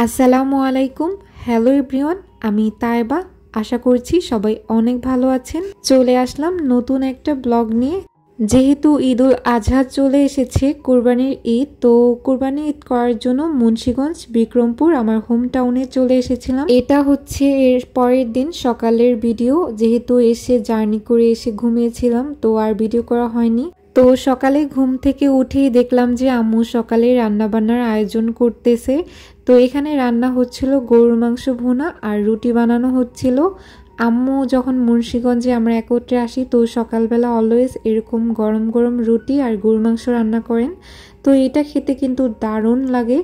আসসালামু আলাইকুম। Hello everyone, আমি তায়েবা। আশা করছি সবাই অনেক ভালো আছেন। চলে আসলাম নতুন একটা ব্লগ নিয়ে। যেহেতু ঈদুল আজহা চলে এসেছে, কুরবানির ঈদ, তো কুরবানি ঈদ করার জন্য মুন্সিগঞ্জ বিক্রমপুর আমার হোম টাউনে চলে এসেছিলাম। এটা হচ্ছে এর পরের দিন সকালের ভিডিও। যেহেতু এসে জার্নি করে এসে ঘুমিয়েছিলাম, তো আর ভিডিও করা হয়নি। তো সকালে ঘুম থেকে উঠেই দেখলাম যে আম্মু সকালে রান্নাবান্নার আয়োজন করতেছে। তো এখানে রান্না হচ্ছিল গরুর মাংস ভুনা আর রুটি বানানো হচ্ছিল। আম্মু যখন মুন্সিগঞ্জে আমরা একত্রে আসি, তো সকালবেলা অলওয়েজ এরকম গরম গরম রুটি আর গরুর মাংস রান্না করেন। তো এটা খেতে কিন্তু দারুণ লাগে।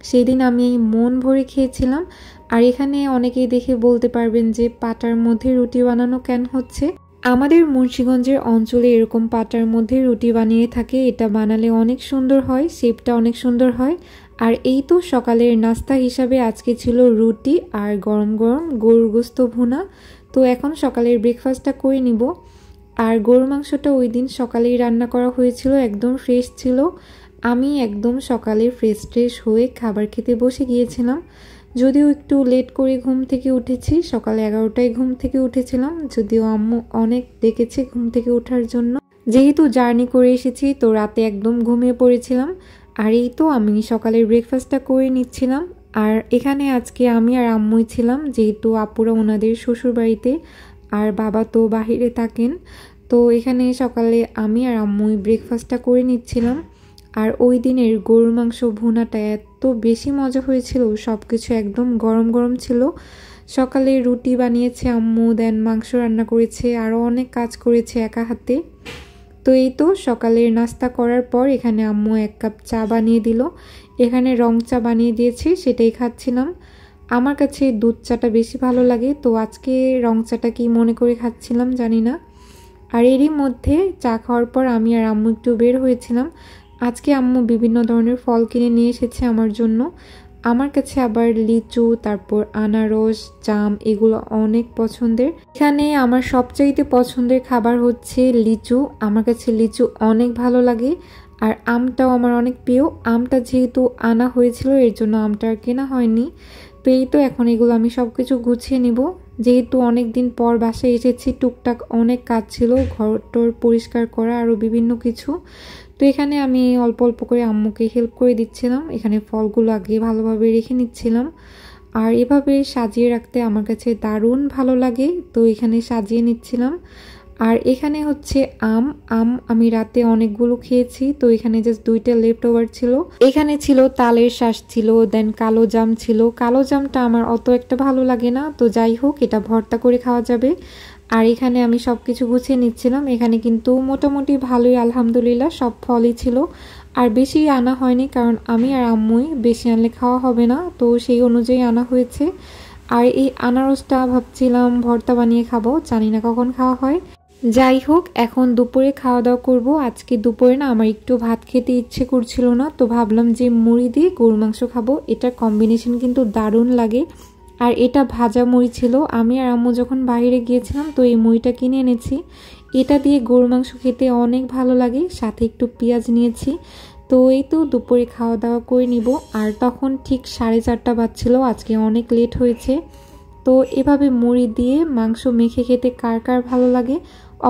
সেদিন আমি মন ভরে খেয়েছিলাম। আর এখানে অনেকেই দেখে বলতে পারবেন যে পাটার মধ্যে রুটি বানানো কেন হচ্ছে। আমাদের মুন্সিগঞ্জের অঞ্চলে এরকম পাটার মধ্যে রুটি বানিয়ে থাকে। এটা বানালে অনেক সুন্দর হয়, শেপটা অনেক সুন্দর হয়। আর এই তো সকালের নাস্তা হিসাবে আজকে ছিল রুটি আর গরম গরম গরুর গোস্ত ভুনা। তো এখন সকালের ব্রেকফাস্টটা করে নিব। আর গরুর মাংসটা ওই দিন সকালেই রান্না করা হয়েছিল, একদম ফ্রেশ ছিল। আমি একদম সকালে ফ্রেশ হয়ে খাবার খেতে বসে গিয়েছিলাম। যদিও একটু লেট করে ঘুম থেকে উঠেছি, সকালে 11টায় ঘুম থেকে উঠেছিলাম। যদিও আম্মু অনেক ডেকেছে ঘুম থেকে ওঠার জন্য। যেহেতু জার্নি করে এসেছি, তো রাতে একদম ঘুমিয়ে পড়েছিলাম। আর এই তো আমি সকালের ব্রেকফাস্টটা করে নিচ্ছিলাম। আর এখানে আজকে আমি আর আম্মুই ছিলাম, যেহেতু আপুরা ওনাদের শ্বশুর বাড়িতে আর বাবা তো বাহিরে থাকেন। তো এখানে সকালে আমি আর আম্মুই ব্রেকফাস্টটা করে নিচ্ছিলাম। আর ওই দিনের গরুর মাংস ভুনাটা এত বেশি মজা হয়েছিল, সব কিছু একদম গরম গরম ছিল। সকালে রুটি বানিয়েছে আম্মু, দেন মাংস রান্না করেছে, আরও অনেক কাজ করেছে একা হাতে। তো এই তো সকালের নাস্তা করার পর এখানে আম্মু 1 কাপ চা বানিয়ে দিল। এখানে রং চা বানিয়ে দিয়েছে, সেটাই খাচ্ছিলাম। আমার কাছে দুধ চাটা বেশি ভালো লাগে, তো আজকে রং চাটা কি মনে করে খাচ্ছিলাম জানি না। আর এরই মধ্যে চা খাওয়ার পর আমি আর আম্মু একটু বের হয়েছিলাম। আজকে আম্মু বিভিন্ন ধরনের ফল কিনে নিয়ে এসেছে আমার জন্য। আমার কাছে আবার লিচু, তারপর আনারস, জাম, এগুলো অনেক পছন্দের। এখানে আমার সবচাইতে পছন্দের খাবার হচ্ছে লিচু। আমার কাছে লিচু অনেক ভালো লাগে। আর আমটাও আমার অনেক প্রিয়। আমটা যেহেতু আনা হয়েছিল, এর জন্য আমটা আর কেনা হয়নি। তো এই তো এখন এগুলো আমি সব কিছু গুছিয়ে নিব। যেহেতু অনেক দিন পর বাসায় এসেছি, টুকটাক অনেক কাজ ছিল, ঘরটর পরিষ্কার করা আরও বিভিন্ন কিছু। তো এখানে আমি অল্প অল্প করে আম্মুকে হেল্প করে দিচ্ছিলাম। এখানে ফলগুলো আগে ভালোভাবে রেখে নিচ্ছিলাম। আর এভাবে সাজিয়ে রাখতে আমার কাছে দারুণ ভালো লাগে, তো এখানে সাজিয়ে নিচ্ছিলাম। আর এখানে হচ্ছে আম আমি রাতে অনেকগুলো খেয়েছি, তো এখানে জাস্ট 2টা লেফট ওভার ছিল। এখানে ছিল তালের শ্বাস ছিল, দেন কালো জাম ছিল। কালো জামটা আমার অত একটা ভালো লাগে না, তো যাই হোক এটা ভর্তা করে খাওয়া যাবে। আর এখানে আমি সব কিছু গুছিয়ে নিচ্ছিলাম। এখানে কিন্তু মোটামুটি ভালোই আলহামদুলিল্লাহ সব ফলই ছিল। আর বেশি আনা হয়নি, কারণ আমি আর আম্মুই, বেশি আনলে খাওয়া হবে না, তো সেই অনুযায়ী আনা হয়েছে। আর এই আনারসটা ভাবছিলাম ভর্তা বানিয়ে খাবো, জানি না কখন খাওয়া হয়। যাই হোক এখন দুপুরে খাওয়া দাওয়া করবো। আজকে দুপুরে না আমার একটু ভাত খেতে ইচ্ছে করছিল না, তো ভাবলাম যে মুড়ি দিয়ে গরুর মাংস খাবো। এটার কম্বিনেশন কিন্তু দারুণ লাগে। আর এটা ভাজা মুড়ি ছিল। আমি আর আম্মু যখন বাইরে গিয়েছিলাম, তো এই মুড়িটা কিনে এনেছি। এটা দিয়ে গরুর মাংস খেতে অনেক ভালো লাগে, সাথে একটু পেঁয়াজ নিয়েছি। তো এই তো দুপুরে খাওয়া দাওয়া করে নিব। আর তখন ঠিক 4:30 বাজছিল, আজকে অনেক লেট হয়েছে। তো এভাবে মুড়ি দিয়ে মাংস মেখে খেতে কার কার ভালো লাগে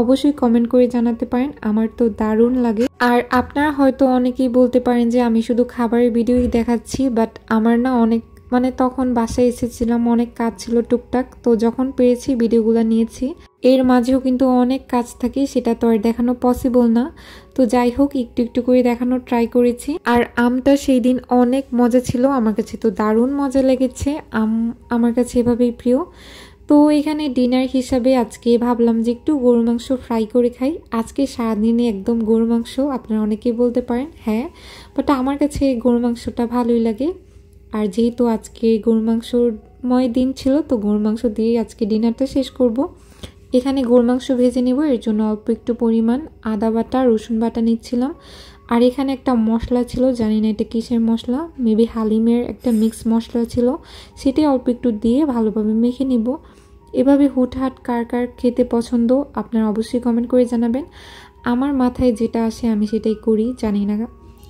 অবশ্যই কমেন্ট করে জানাতে পারেন। আমার তো দারুণ লাগে। আর আপনারা হয়তো অনেকেই বলতে পারেন যে আমি শুধু খাবারের ভিডিওই দেখাচ্ছি, বাট আমার না অনেক তখন বাসায় এসেছিলাম, অনেক কাজ ছিল টুকটাক, তো যখন পেরেছি ভিডিওগুলো নিয়েছি। এর মাঝেও কিন্তু অনেক কাজ থাকে, সেটা তো আর দেখানো পসিবল না। তো যাই হোক একটু একটু করে দেখানোর ট্রাই করেছি। আর আমটা সেই দিন অনেক মজা ছিল, আমার কাছে তো দারুণ মজা লেগেছে। আমার কাছে এভাবেই প্রিয়। তো এখানে ডিনার হিসাবে আজকে ভাবলাম যে একটু গরুর মাংস ফ্রাই করে খাই। আজকে সারাদিনে একদম গরুর মাংস, আপনারা অনেকেই বলতে পারেন হ্যাঁ, বাট আমার কাছে গরুর মাংসটা ভালোই লাগে। আর যেহেতু আজকে গরুর মাংসময় দিন ছিল, তো গরুর মাংস দিয়েই আজকে ডিনারটা শেষ করব। এখানে গরুর মাংস ভেজে নেব, এর জন্য অল্প একটু পরিমাণ আদা বাটা, রসুন বাটা নিচ্ছিলাম। আর এখানে একটা মশলা ছিল, জানি না এটা কিসের মশলা, মেবি হালিমের একটা মিক্স মশলা ছিল, সেটাই অল্প একটু দিয়ে ভালোভাবে মেখে নিব। এভাবে হুটহাট কার কার খেতে পছন্দ আপনারা অবশ্যই কমেন্ট করে জানাবেন। আমার মাথায় যেটা আসে আমি সেটাই করি, জানি না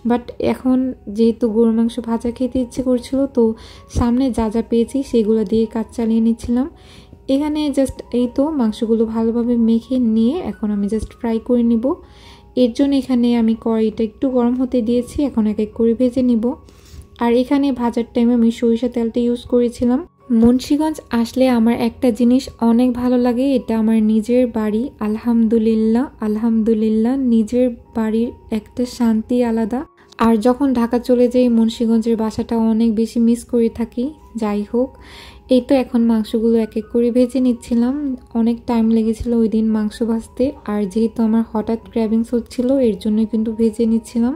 বাট এখন যেহেতু গরুর মাংস ভাজা খেতে ইচ্ছে করছিল, তো সামনে যা যা পেয়েছি সেগুলো দিয়ে কাজ চালিয়ে নিচ্ছিলাম। এখানে জাস্ট এই তো মাংসগুলো ভালোভাবে মেখে নিয়ে এখন আমি জাস্ট ফ্রাই করে নিব। এর জন্য এখানে আমি কড়াইটা একটু গরম হতে দিয়েছি, এখন এক এক করে ভেজে নিব। আর এখানে ভাজার টাইমে আমি সরিষা তেলটা ইউজ করেছিলাম। মুন্সিগঞ্জ আসলে আমার একটা জিনিস অনেক ভালো লাগে, এটা আমার নিজের বাড়ি। আলহামদুলিল্লাহ আলহামদুলিল্লাহ, নিজের বাড়ির একটা শান্তি আলাদা। আর যখন ঢাকা চলে যাই মুন্সিগঞ্জের বাসাটা অনেক বেশি মিস করে থাকি। যাই হোক, এই তো এখন মাংসগুলো এক এক করে ভেজে নিচ্ছিলাম। অনেক টাইম লেগেছিল ওই দিন মাংস ভাজতে, আর যেহেতু আমার হঠাৎ ক্র্যাভিংস হচ্ছিল এর জন্য কিন্তু ভেজে নিচ্ছিলাম।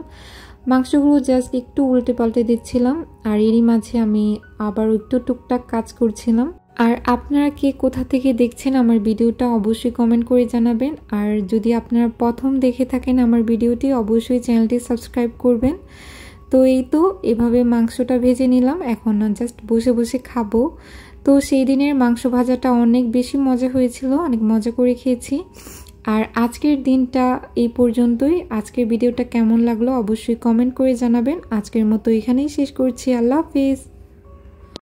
মাংসগুলো জাস্ট একটু উল্টে পাল্টে দিচ্ছিলাম, আর এরই মাঝে আমি আবার একটু টুকটাক কাজ করছিলাম। আর আপনারা কে কোথা থেকে দেখছেন আমার ভিডিওটা অবশ্যই কমেন্ট করে জানাবেন। আর যদি আপনারা প্রথম দেখে থাকেন আমার ভিডিওটি, অবশ্যই চ্যানেলটি সাবস্ক্রাইব করবেন। তো এই তো এভাবে মাংসটা ভেজে নিলাম, এখন জাস্ট বসে বসে খাবো। তো সেই দিনের মাংস ভাজাটা অনেক বেশি মজা হয়েছিল, অনেক মজা করে খেয়েছি। আর আজকের দিনটা এই পর্যন্তই। আজকের ভিডিওটা কেমন লাগলো অবশ্যই কমেন্ট করে জানাবেন। আজকের মতো এখানেই শেষ করছি। আল্লাহ হাফিজ।